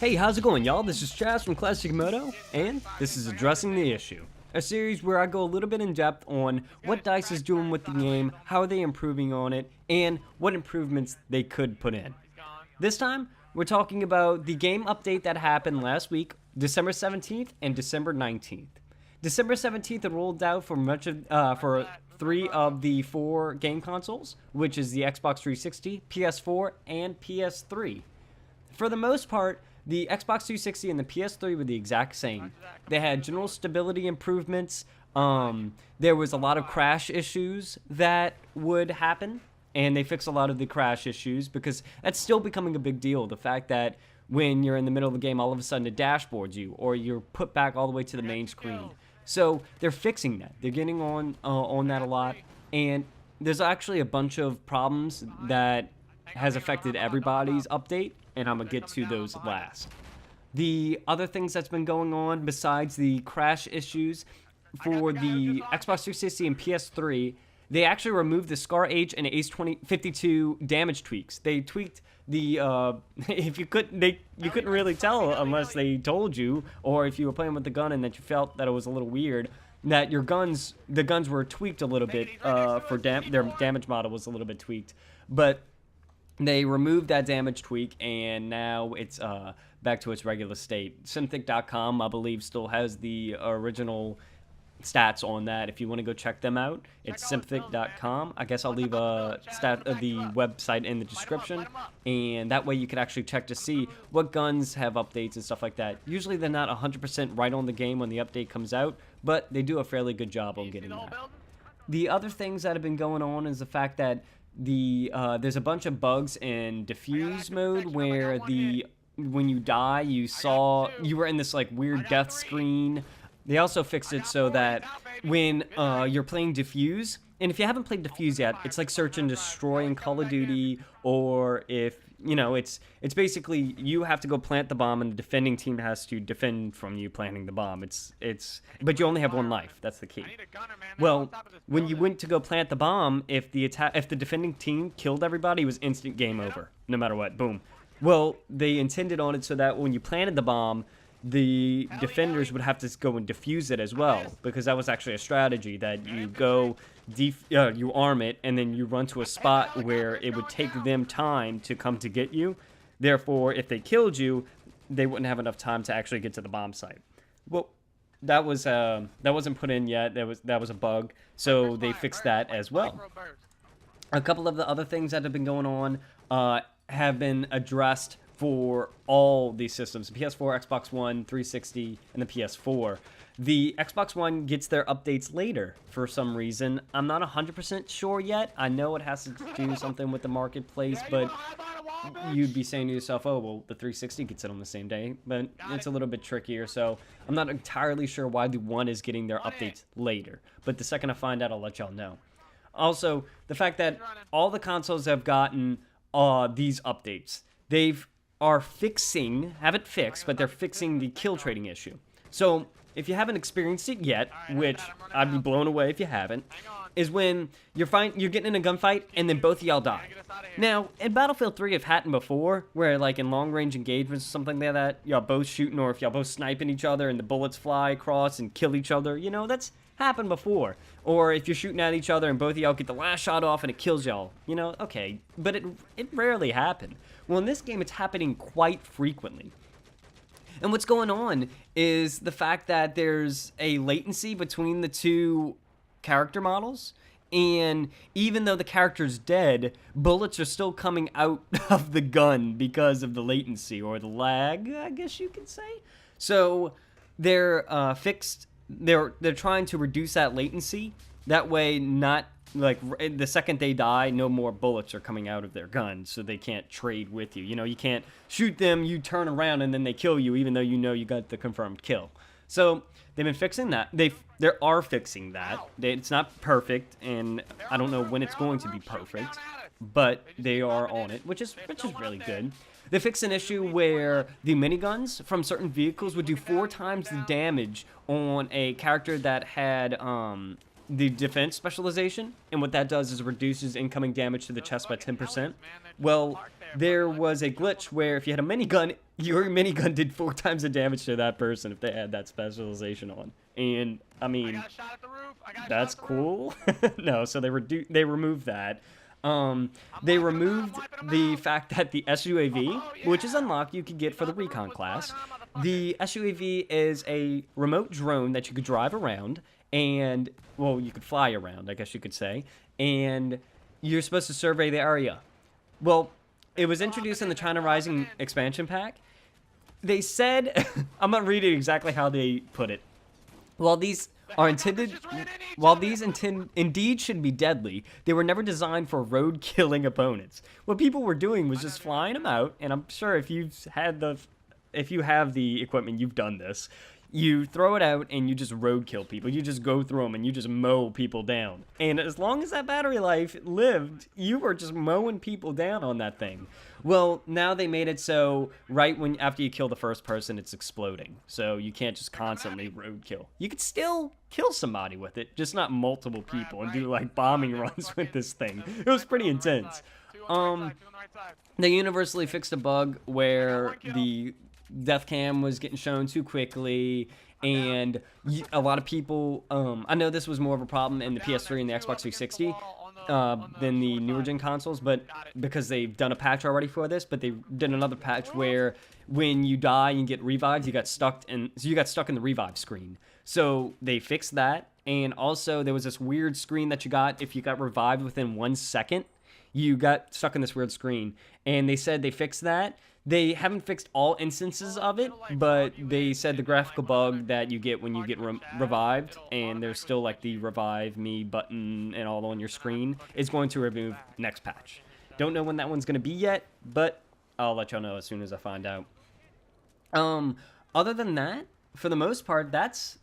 Hey, how's it going, y'all? This is Chaz from Classic Moto, and this is Addressing the Issue, a series where I go a little bit in depth on what DICE is doing with the game, how are they improving on it, and what improvements they could put in. This time, we're talking about the game update that happened last week, December 17th and December 19th. December 17th, it rolled out for 3 of the 4 game consoles, which is the Xbox 360, PS4, and PS3. For the most part, the Xbox 360 and the PS3 were the exact same. They had general stability improvements. There was a lot of crash issues that would happen, and they fixed a lot of the crash issues because that's still becoming a big deal. The fact that when you're in the middle of the game, all of a sudden it dashboards you, or you're put back all the way to the main screen. So they're fixing that. They're getting on that a lot, and there's actually a bunch of problems that has affected everybody's update, and I'm going to get to those last. The other things that's been going on besides the crash issues for the Xbox 360 and PS3, they actually removed the Scar H and Ace 52 damage tweaks. They tweaked the you couldn't really tell unless they told you, or if you were playing with the gun and that you felt that it was a little weird, that the guns were tweaked a little bit for their damage model was a little bit tweaked, but they removed that damage tweak, and now it's back to its regular state. Synthic.com, I believe, still has the original stats on that. If you want to go check them out, it's Synthic.com. I guess I'll leave the website in the description, and that way you can actually check to see what guns have updates and stuff like that. Usually they're not 100% right on the game when the update comes out, but they do a fairly good job on getting that. The other things that have been going on is the fact that there's a bunch of bugs in diffuse mode where when you die you were in this like weird death screen. They also fixed it so that when you're playing diffuse, and if you haven't played diffuse yet, it's like search and destroy in Call of Duty, or if it's basically you have to go plant the bomb and the defending team has to defend from you planting the bomb. But you only have one life. That's the key. Well, when you went to go plant the bomb, if the defending team killed everybody, it was instant game over, no matter what. Boom. Well, they intended on it so that when you planted the bomb, the defenders would have to go and defuse it as well, because that was actually a strategy that you go you arm it, and then you run to a spot where it would take them time to come to get you. Therefore, if they killed you, they wouldn't have enough time to actually get to the bomb site. Well, that wasn't put in yet. That was a bug, so they fixed that as well. A couple of the other things that have been going on have been addressed for all these systems: PS4, Xbox One, 360, and the PS4. The Xbox One gets their updates later for some reason. I'm not 100% sure yet. I know it has to do something with the marketplace, but you'd be saying to yourself, oh, well, the 360 gets it on the same day, but it's a little bit trickier, so I'm not entirely sure why the One is getting their updates later. But the second I find out, I'll let y'all know. Also, the fact that all the consoles have gotten these updates. Haven't fixed, but they're fixing the kill trading issue. So if you haven't experienced it yet, which I'd be blown away if you haven't, is when you're getting in a gunfight and then both of y'all die. Now, in Battlefield 3, it's happened before, where like in long-range engagements or something like that, y'all both shooting, or if y'all both sniping each other and the bullets fly across and kill each other, that's happened before. Or if you're shooting at each other and both of y'all get the last shot off and it kills y'all, okay, but it rarely happened. Well, in this game, it's happening quite frequently. And what's going on is the fact that there's a latency between the two character models, and even though the character's dead, bullets are still coming out of the gun because of the latency, or the lag, I guess you could say. So they're they're trying to reduce that latency. That way, not like the second they die, no more bullets are coming out of their guns, so they can't trade with you. You can't shoot them, you turn around, and then they kill you, even though you got the confirmed kill. So they've been fixing that. They are fixing that. It's not perfect, and I don't know when it's going to be perfect, but they are on it, which is really good. They fixed an issue where the miniguns from certain vehicles would do 4 times the damage on a character that had the defense specialization, and what that does is it reduces incoming damage to the chest by 10%. Well, there was a glitch where if you had a minigun, your minigun did 4 times the damage to that person if they had that specialization on. And I mean, that's cool. No, so they removed that. They removed the fact that the SUAV, which is unlocked, you could get for the recon class. The SUAV is a remote drone that you could drive around, and, well, you could fly around, I guess you could say, and you're supposed to survey the area. Well, it was introduced in the China Rising expansion pack. They said, I'm not reading exactly how they put it. While these indeed should be deadly, they were never designed for road-killing opponents. What people were doing was just flying them out, and I'm sure if you have the equipment, you've done this. You throw it out and you just roadkill people. You just go through them and you just mow people down. And as long as that battery life lived, you were just mowing people down on that thing. Well, now they made it so after you kill the first person, it's exploding. So you can't just constantly roadkill. You could still kill somebody with it, just not multiple people, and do like bombing runs with this thing. It was pretty intense. They universally fixed a bug where the death cam was getting shown too quickly, and a lot of people, I know this was more of a problem in the PS3 and the Xbox 360 than the newer gen consoles, but because they've done a patch already for this, but they did another patch where when you die and get revived, you got stuck in the revive screen. So they fixed that, and also there was this weird screen that you got if you got revived within 1 second. You got stuck in this weird screen, and they said they fixed that. They haven't fixed all instances of it, but they said the graphical bug that you get when you get revived, and there's still like the revive me button and all on your screen, is going to remove next patch. Don't know when that one's going to be yet, but I'll let y'all know as soon as I find out. Other than that, for the most part, that's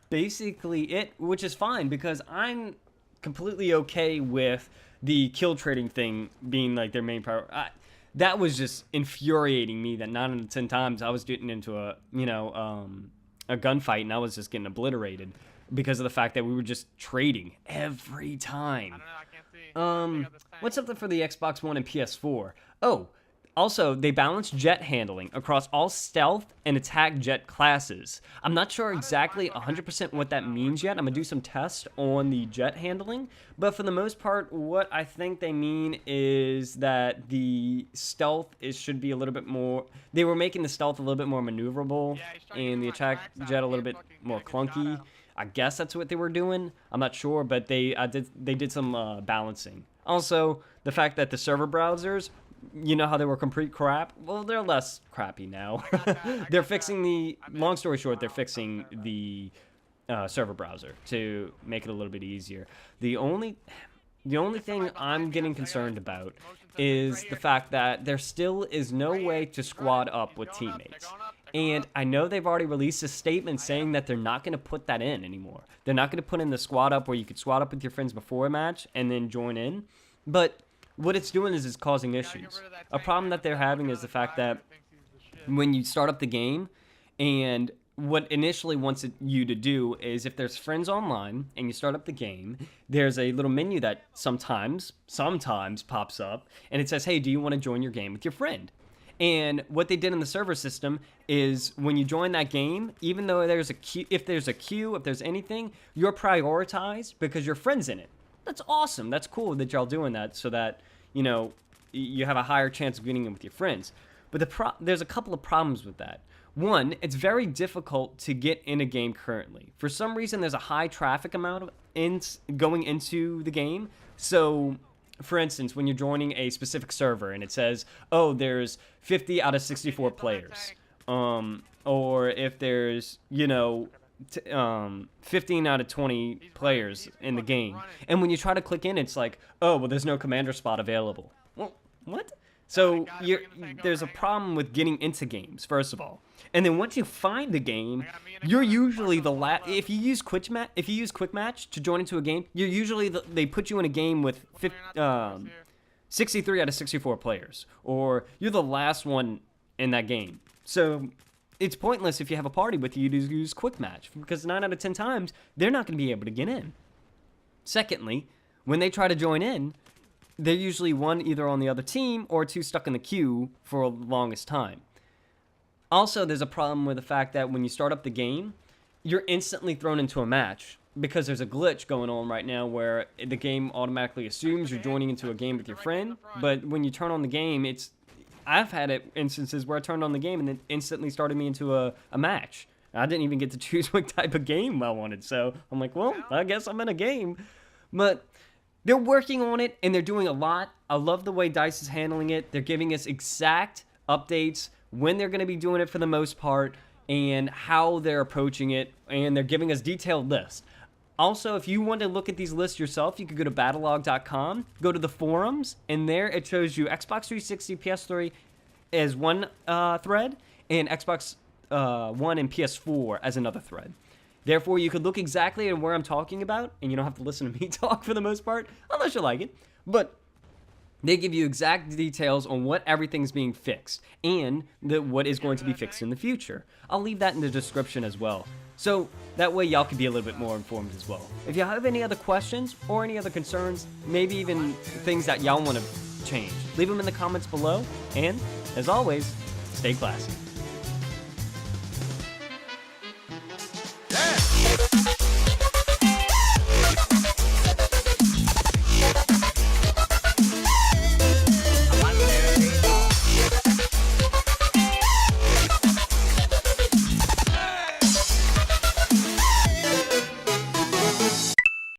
basically it, which is fine because I'm completely okay with the kill trading thing being like their main priority. That was just infuriating me that 9 out of 10 times I was getting into a gunfight and I was just getting obliterated because of the fact that we were just trading every time. What's something for the Xbox One and PS4? Oh, also, they balanced jet handling across all stealth and attack jet classes. I'm not sure exactly 100% what that means yet. I'm going to do some tests on the jet handling. But for the most part, what I think they mean is that the stealth should be a little bit more... They were making the stealth a little bit more maneuverable and the attack jet a little bit more clunky. I guess that's what they were doing. I'm not sure, but they did some balancing. Also, the fact that the server browsers... You know how they were complete crap? Well, they're less crappy now. They're fixing long story short, they're fixing the server browser to make it a little bit easier. The only thing I'm getting concerned about is the fact that there still is no way to squad up with teammates. And I know they've already released a statement saying that they're not going to put that in anymore. They're not going to put in the squad up where you could squad up with your friends before a match and then join in. But what it's doing is it's causing issues. A problem that they're having is the fact that when you start up the game, and what initially wants you to do is if there's friends online and you start up the game, there's a little menu that sometimes pops up, and it says, hey, do you want to join your game with your friend? And what they did in the server system is when you join that game, even though there's a queue, if there's anything, you're prioritized because your friend's in it. That's awesome. That's cool that y'all doing that so that, you have a higher chance of getting in with your friends. But there's a couple of problems with that. One, it's very difficult to get in a game currently. For some reason, there's a high traffic amount going into the game. So, for instance, when you're joining a specific server and it says, oh, there's 50 out of 64 players. Or if there's, 15 out of 20 players in the game. And when you try to click in, it's like, oh, well, there's no commander spot available. Well, what? So there's a problem with getting into games, first of all. And then once you find the game, you're usually the last. If you use Quick Match to join into a game, you're usually they put you in a game with 63 out of 64 players, or you're the last one in that game. So it's pointless if you have a party with you to use Quick Match, because 9 out of 10 times they're not going to be able to get in. Secondly, when they try to join in, they're usually one either on the other team or two stuck in the queue for the longest time. Also, there's a problem with the fact that when you start up the game, you're instantly thrown into a match because there's a glitch going on right now where the game automatically assumes you're joining into a game with your friend, but when you turn on the game, I've had instances where I turned on the game and it instantly started me into a match. I didn't even get to choose what type of game I wanted, so I'm like, well, I guess I'm in a game. But they're working on it, and they're doing a lot. I love the way DICE is handling it. They're giving us exact updates, when they're going to be doing it for the most part, and how they're approaching it, and they're giving us detailed lists. Also, if you want to look at these lists yourself, you could go to battlelog.com, go to the forums, and there it shows you Xbox 360, PS3 as one thread, and Xbox One and PS4 as another thread. Therefore, you could look exactly at where I'm talking about, and you don't have to listen to me talk for the most part, unless you like it. But they give you exact details on what everything's being fixed, and what is going to be fixed in the future. I'll leave that in the description as well. So that way y'all can be a little bit more informed as well. If you have any other questions or any other concerns, maybe even things that y'all want to change, leave them in the comments below, and as always, stay classy.